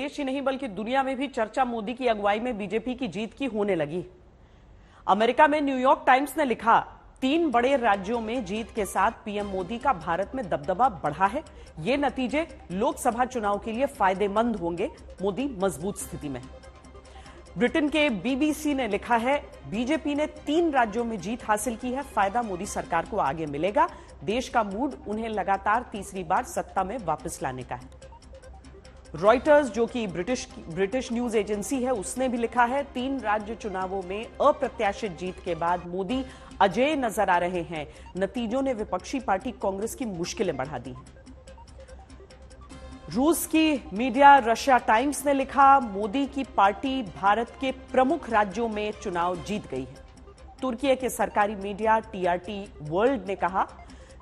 देश ही नहीं बल्कि दुनिया में भी चर्चा मोदी की अगुवाई में बीजेपी की जीत की होने लगी। अमेरिका में न्यूयॉर्क टाइम्स ने लिखा, 3 बड़े राज्यों में जीत के साथ पीएम मोदी का भारत में दबदबा बढ़ा है। ये नतीजे लोकसभा चुनाव के लिए फायदेमंद होंगे, मोदी मजबूत स्थिति में है। ब्रिटेन के बीबीसी ने लिखा है, बीजेपी ने 3 राज्यों में जीत हासिल की है, फायदा मोदी सरकार को आगे मिलेगा। देश का मूड उन्हें लगातार तीसरी बार सत्ता में वापस लाने का है। रॉयटर्स, जो कि ब्रिटिश न्यूज एजेंसी है, उसने भी लिखा है, 3 राज्य चुनावों में अप्रत्याशित जीत के बाद मोदी अजेय नजर आ रहे हैं। नतीजों ने विपक्षी पार्टी कांग्रेस की मुश्किलें बढ़ा दी हैं। रूस की मीडिया रशिया टाइम्स ने लिखा, मोदी की पार्टी भारत के प्रमुख राज्यों में चुनाव जीत गई है। तुर्की के सरकारी मीडिया टीआरटी वर्ल्ड ने कहा,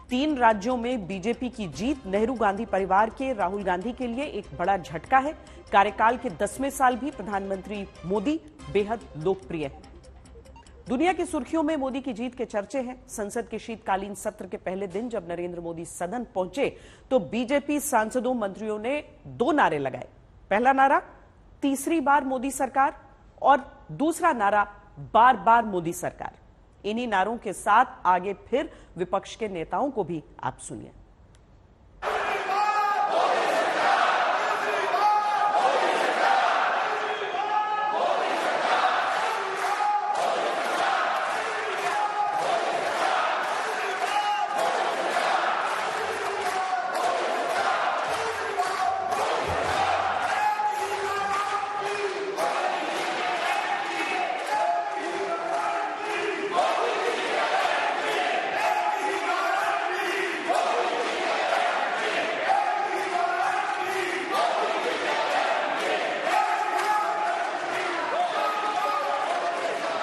3 राज्यों में बीजेपी की जीत नेहरू गांधी परिवार के राहुल गांधी के लिए एक बड़ा झटका है। कार्यकाल के 10वें साल भी प्रधानमंत्री मोदी बेहद लोकप्रिय है। दुनिया की सुर्खियों में मोदी की जीत के चर्चे हैं। संसद के शीतकालीन सत्र के पहले दिन जब नरेंद्र मोदी सदन पहुंचे तो बीजेपी सांसदों मंत्रियों ने 2 नारे लगाए। पहला नारा, तीसरी बार मोदी सरकार, और दूसरा नारा, बार बार मोदी सरकार। इन्हीं नारों के साथ आगे फिर विपक्ष के नेताओं को भी आप सुनिए।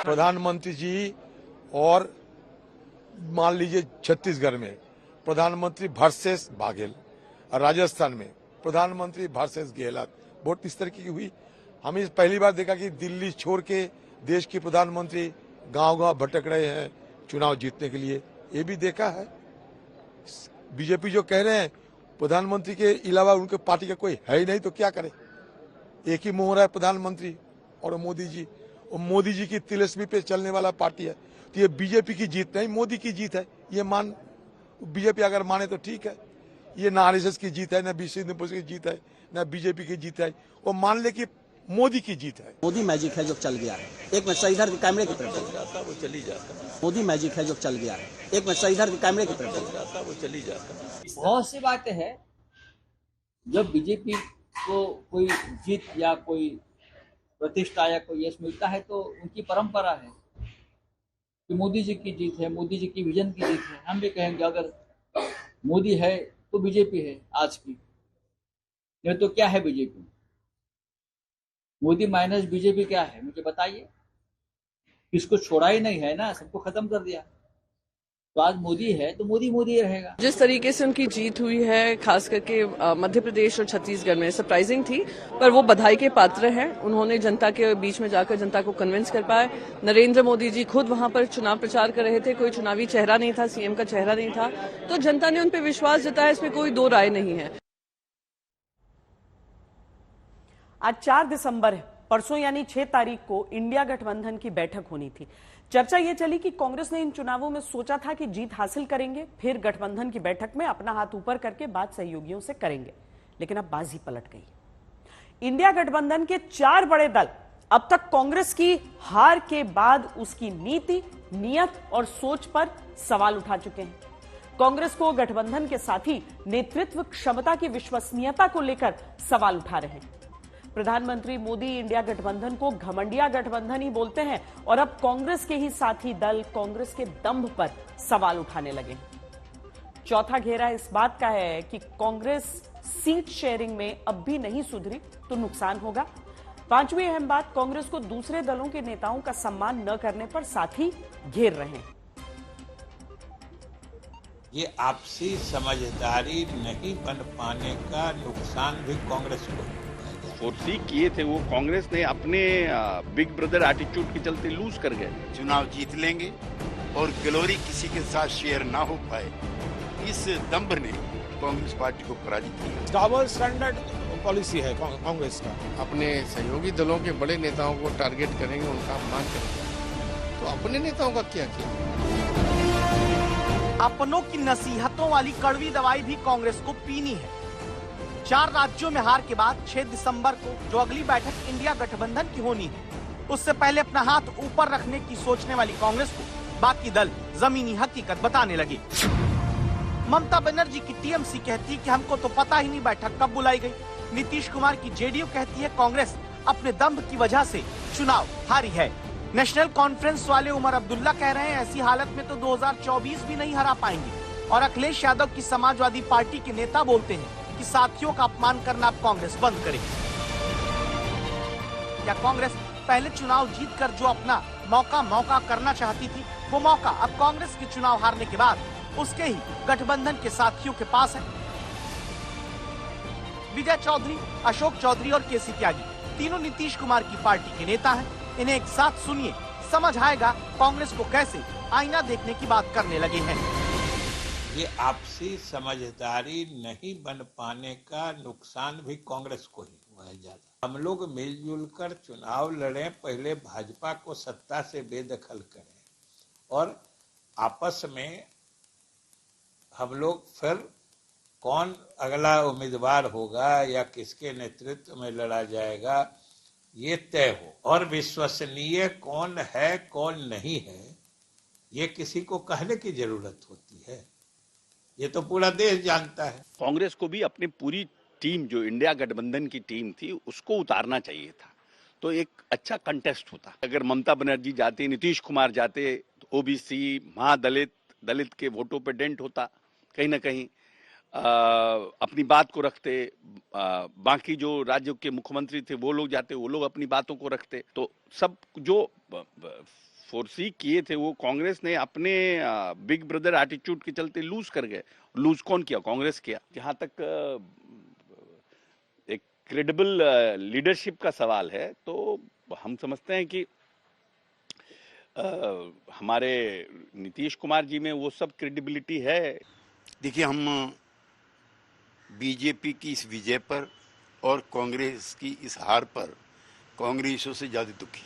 प्रधानमंत्री जी और मान लीजिए छत्तीसगढ़ में प्रधानमंत्री वर्सेस बाघेल, और राजस्थान में प्रधानमंत्री वर्सेस गहलोत, वोट इस तरह की हुई। हमें पहली बार देखा कि दिल्ली छोड़ के देश के प्रधानमंत्री गांव-गांव भटक रहे हैं चुनाव जीतने के लिए, ये भी देखा है। बीजेपी जो कह रहे हैं प्रधानमंत्री के अलावा उनके पार्टी का कोई है ही नहीं, तो क्या करे। एक ही मोहरा है प्रधानमंत्री और मोदी जी, और मोदी जी की तिलस्मी पे चलने वाला पार्टी है। तो ये बीजेपी की जीत नहीं, मोदी की जीत है। ये बीजेपी अगर माने तो ठीक है। ये ना आरएसएस की जीत है, ना बीसी की जीत है, ना बीजेपी की जीत है। वो मान ले कि मोदी की जीत है। मोदी मैजिक है जो चल गया है। एक मिनट से इधर कैमरे की तरफ जाता वो चली जाता। मोदी मैजिक है जो चल गया है। एक मिनट से इधर कैमरे की तरफ जाता वो चली जाता। बहुत सी बातें हैं, जब बीजेपी को कोई जीत या कोई प्रतिष्ठा या कोई यश मिलता है तो उनकी परंपरा है कि मोदी जी की जीत है, मोदी जी की विजन की जीत है। हम भी कहेंगे अगर मोदी है तो बीजेपी है आज की, नहीं तो क्या है बीजेपी? मोदी माइनस बीजेपी क्या है, मुझे बताइए। किसको छोड़ा ही नहीं है ना, सबको खत्म कर दिया। तो आज मोदी है तो मोदी मोदी रहेगा। जिस तरीके से उनकी जीत हुई है, खास करके मध्य प्रदेश और छत्तीसगढ़ में, सरप्राइजिंग थी, पर वो बधाई के पात्र हैं। उन्होंने जनता के बीच में जाकर जनता को कन्विंस कर पाए। नरेंद्र मोदी जी खुद वहां पर चुनाव प्रचार कर रहे थे, कोई चुनावी चेहरा नहीं था, सीएम का चेहरा नहीं था, तो जनता ने उन पर विश्वास जताया, इसमें कोई 2 राय नहीं है। आज 4 दिसंबर है, परसों यानी 6 तारीख को इंडिया गठबंधन की बैठक होनी थी। चर्चा यह चली कि कांग्रेस ने इन चुनावों में सोचा था कि जीत हासिल करेंगे, फिर गठबंधन की बैठक में अपना हाथ ऊपर करके बात सहयोगियों से करेंगे, लेकिन अब बाजी पलट गई। इंडिया गठबंधन के 4 बड़े दल अब तक कांग्रेस की हार के बाद उसकी नीति, नियत और सोच पर सवाल उठा चुके हैं। कांग्रेस को गठबंधन के साथी नेतृत्व क्षमता की विश्वसनीयता को लेकर सवाल उठा रहे हैं। प्रधानमंत्री मोदी इंडिया गठबंधन को घमंडिया गठबंधन ही बोलते हैं और अब कांग्रेस के ही साथी दल कांग्रेस के दंभ पर सवाल उठाने लगे। चौथा घेरा इस बात का है कि कांग्रेस सीट शेयरिंग में अब भी नहीं सुधरी तो नुकसान होगा। 5वीं अहम बात, कांग्रेस को दूसरे दलों के नेताओं का सम्मान न करने पर साथी घेर रहे हैं। ये आपसी समझदारी नहीं बन पाने का नुकसान भी कांग्रेस को। 4C किए थे वो, कांग्रेस ने अपने बिग ब्रदर एटीट्यूड के चलते लूज कर गए। चुनाव जीत लेंगे और ग्लोरी किसी के साथ शेयर ना हो पाए, इस दंभ ने कांग्रेस पार्टी को पराजित किया। डबल स्टैंडर्ड पॉलिसी है कांग्रेस का। अपने सहयोगी दलों के बड़े नेताओं को टारगेट करेंगे, उनका अपमान करेंगे, तो अपने नेताओं का क्या किया? अपनों की नसीहतों वाली कड़वी दवाई भी कांग्रेस को पीनी है। 4 राज्यों में हार के बाद 6 दिसंबर को जो अगली बैठक इंडिया गठबंधन की होनी है, उससे पहले अपना हाथ ऊपर रखने की सोचने वाली कांग्रेस को बाकी दल जमीनी हकीकत बताने लगे। ममता बनर्जी की टीएमसी कहती है कि हमको तो पता ही नहीं बैठक कब बुलाई गई। नीतीश कुमार की जेडीयू कहती है कांग्रेस अपने दम्भ की वजह से चुनाव हारी है। नेशनल कॉन्फ्रेंस वाले उमर अब्दुल्ला कह रहे हैं ऐसी हालत में तो 2024 भी नहीं हरा पाएंगे। और अखिलेश यादव की समाजवादी पार्टी के नेता बोलते हैं कि साथियों का अपमान करना अब कांग्रेस बंद करे। क्या कांग्रेस पहले चुनाव जीतकर जो अपना मौका करना चाहती थी, वो मौका अब कांग्रेस के चुनाव हारने के बाद उसके ही गठबंधन के साथियों के पास है? विजय चौधरी, अशोक चौधरी और केसी त्यागी तीनों नीतीश कुमार की पार्टी के नेता हैं। इन्हें एक साथ सुनिए, समझ आएगा कांग्रेस को कैसे आईना देखने की बात करने लगे हैं। ये आपसी समझदारी नहीं बन पाने का नुकसान भी कांग्रेस को ही हुआ है ज्यादा। हम लोग मिलजुल कर चुनाव लड़ें, पहले भाजपा को सत्ता से बेदखल करें और आपस में हम लोग फिर कौन अगला उम्मीदवार होगा या किसके नेतृत्व में लड़ा जाएगा ये तय हो। और विश्वसनीय कौन है कौन नहीं है ये किसी को कहने की जरूरत होती है, ये तो पूरा देश जानता है। कांग्रेस को भी अपनी पूरी टीम जो इंडिया गठबंधन की टीम थी उसको उतारना चाहिए था, तो एक अच्छा कंटेस्ट होता। अगर ममता बनर्जी जाती, नीतीश कुमार जाते, तो ओबीसी, महादलित, दलित के वोटों पे डेंट होता। कहीं ना कहीं अपनी बात को रखते, बाकी जो राज्यों के मुख्यमंत्री थे वो लोग जाते, वो लोग अपनी बातों को रखते, तो सब जो फोर्सी किए थे वो कांग्रेस ने अपने बिग ब्रदर एटीट्यूड के चलते लूज कर गए। लूज कौन किया? कांग्रेस किया। जहां तक एक क्रेडिबल लीडरशिप का सवाल है तो हम समझते हैं कि हमारे नीतीश कुमार जी में वो सब क्रेडिबिलिटी है। देखिए, हम बीजेपी की इस विजय पर और कांग्रेस की इस हार पर कांग्रेसियों से ज्यादा दुखी।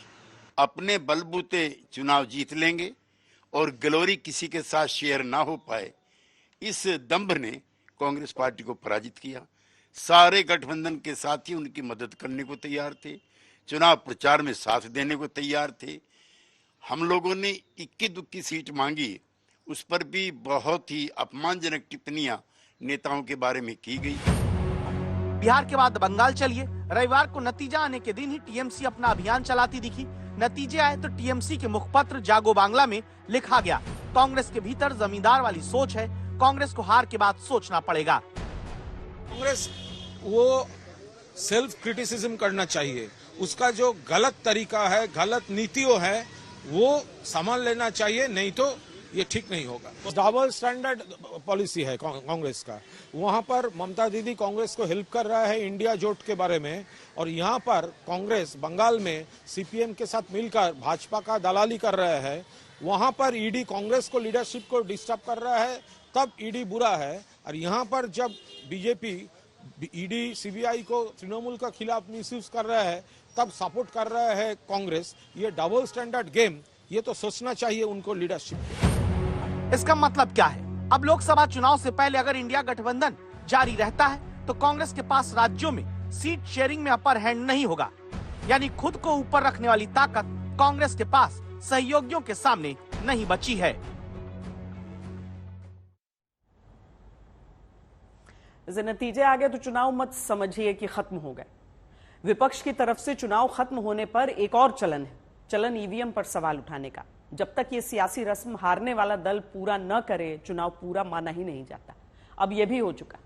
अपने बलबूते चुनाव जीत लेंगे और ग्लोरी किसी के साथ शेयर ना हो पाए, इस दंभ ने कांग्रेस पार्टी को पराजित किया। सारे गठबंधन के साथी उनकी मदद करने को तैयार थे, चुनाव प्रचार में साथ देने को तैयार थे। हम लोगों ने इक्की दुक्की सीट मांगी, उस पर भी बहुत ही अपमानजनक टिप्पणियां नेताओं के बारे में की गई। बिहार के बाद बंगाल चलिए। रविवार को नतीजा आने के दिन ही टीएमसी अपना अभियान चलाती दिखी। नतीजे आए तो टीएमसी के मुखपत्र जागो बांग्ला में लिखा गया, कांग्रेस के भीतर जमींदार वाली सोच है, कांग्रेस को हार के बाद सोचना पड़ेगा। कांग्रेस वो सेल्फ क्रिटिसिज्म करना चाहिए, उसका जो गलत तरीका है, गलत नीतियों है वो संभाल लेना चाहिए, नहीं तो ये ठीक नहीं होगा। डबल स्टैंडर्ड पॉलिसी है कांग्रेस का। वहां पर ममता दीदी कांग्रेस को हेल्प कर रहा है इंडिया जोट के बारे में, और यहाँ पर कांग्रेस बंगाल में सीपीएम के साथ मिलकर भाजपा का दलाली कर रहा है। वहां पर ईडी कांग्रेस को लीडरशिप को डिस्टर्ब कर रहा है, तब ईडी बुरा है। और यहाँ पर जब बीजेपी ईडी सीबीआई को तृणमूल के खिलाफ मिसयूज कर रहा है, तब सपोर्ट कर रहा है कांग्रेस। ये डबल स्टैंडर्ड गेम, ये तो सोचना चाहिए उनको लीडरशिप। इसका मतलब क्या है? अब लोकसभा चुनाव से पहले अगर इंडिया गठबंधन जारी रहता है तो कांग्रेस के पास राज्यों में सीट शेयरिंग में अपर हैंड नहीं होगा, यानी खुद को ऊपर रखने वाली ताकत कांग्रेस के पास सहयोगियों के सामने नहीं बची है। जैसे नतीजे आ गए तो चुनाव मत समझिए कि खत्म हो गए। विपक्ष की तरफ से चुनाव खत्म होने पर एक और चलन है, चलन ईवीएम पर सवाल उठाने का। जब तक ये सियासी रस्म हारने वाला दल पूरा न करे, चुनाव पूरा माना ही नहीं जाता। अब यह भी हो चुका।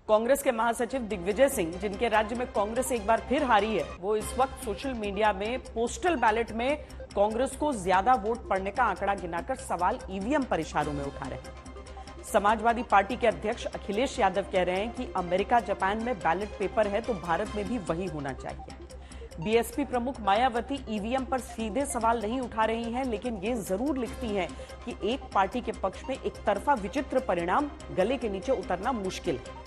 कांग्रेस के महासचिव दिग्विजय सिंह, जिनके राज्य में कांग्रेस एक बार फिर हारी है, वो इस वक्त सोशल मीडिया में पोस्टल बैलेट में कांग्रेस को ज्यादा वोट पड़ने का आंकड़ा गिनाकर सवाल ईवीएम पर इशारों में उठा रहे हैं। समाजवादी पार्टी के अध्यक्ष अखिलेश यादव कह रहे हैं कि अमेरिका जापान में बैलेट पेपर है तो भारत में भी वही होना चाहिए। बीएसपी प्रमुख मायावती ईवीएम पर सीधे सवाल नहीं उठा रही हैं, लेकिन ये जरूर लिखती हैं कि एक पार्टी के पक्ष में एक तरफा विचित्र परिणाम गले के नीचे उतरना मुश्किल है।